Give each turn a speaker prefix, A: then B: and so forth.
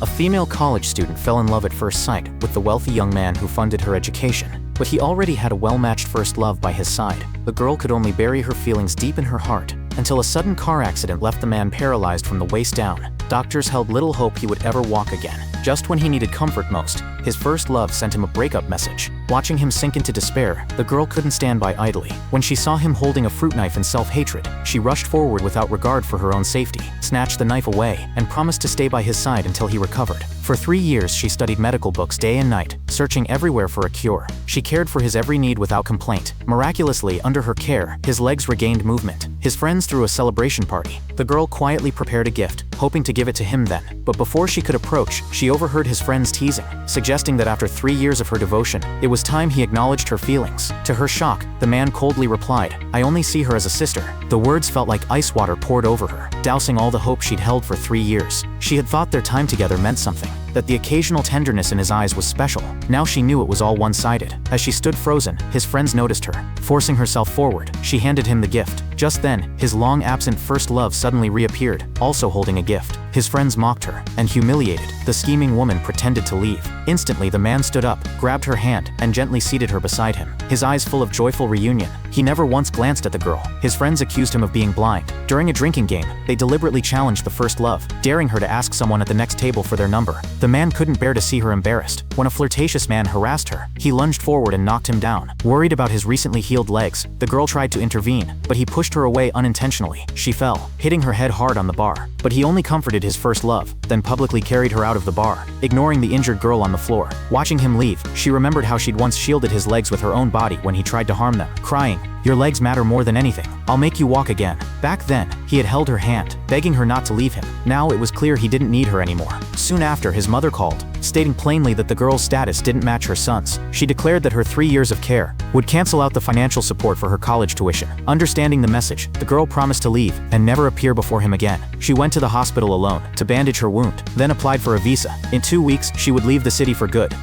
A: A female college student fell in love at first sight with the wealthy young man who funded her education, but he already had a well-matched first love by his side. The girl could only bury her feelings deep in her heart until a sudden car accident left the man paralyzed from the waist down. Doctors held little hope he would ever walk again. Just when he needed comfort most, his first love sent him a breakup message. Watching him sink into despair, the girl couldn't stand by idly. When she saw him holding a fruit knife in self-hatred, she rushed forward without regard for her own safety, snatched the knife away, and promised to stay by his side until he recovered. For 3 years, she studied medical books day and night, searching everywhere for a cure. She cared for his every need without complaint. Miraculously, under her care, his legs regained movement. His friends threw a celebration party. The girl quietly prepared a gift, hoping to give it to him then. But before she could approach, she overheard his friends teasing, suggesting that after 3 years of her devotion, it was time he acknowledged her feelings. To her shock, the man coldly replied, "I only see her as a sister." The words felt like ice water poured over her, dousing all the hope she'd held for 3 years. She had thought their time together meant something, that the occasional tenderness in his eyes was special. Now she knew it was all one-sided. As she stood frozen, his friends noticed her. Forcing herself forward, she handed him the gift. Just then, his long-absent first love suddenly reappeared, also holding a gift. His friends mocked her, and humiliated, the scheming woman pretended to leave. Instantly, the man stood up, grabbed her hand, and gently seated her beside him, his eyes full of joyful reunion. He never once glanced at the girl. His friends accused him of being blind. During a drinking game, they deliberately challenged the first love, daring her to ask someone at the next table for their number. The man couldn't bear to see her embarrassed. When a flirtatious man harassed her, he lunged forward and knocked him down. Worried about his recently healed legs, the girl tried to intervene, but he pushed her away unintentionally. She fell, hitting her head hard on the bar. But he only comforted his first love, then publicly carried her out of the bar, ignoring the injured girl on the floor. Watching him leave, she remembered how she'd once shielded his legs with her own body when he tried to harm them, crying, "Your legs matter more than anything. I'll make you walk again." Back then, he had held her hand, begging her not to leave him. Now it was clear he didn't need her anymore. Soon after, his mother called, stating plainly that the girl's status didn't match her son's. She declared that her 3 years of care would cancel out the financial support for her college tuition. Understanding the message, the girl promised to leave and never appear before him again. She went to the hospital alone to bandage her wound, then applied for a visa. In 2 weeks, she would leave the city for good.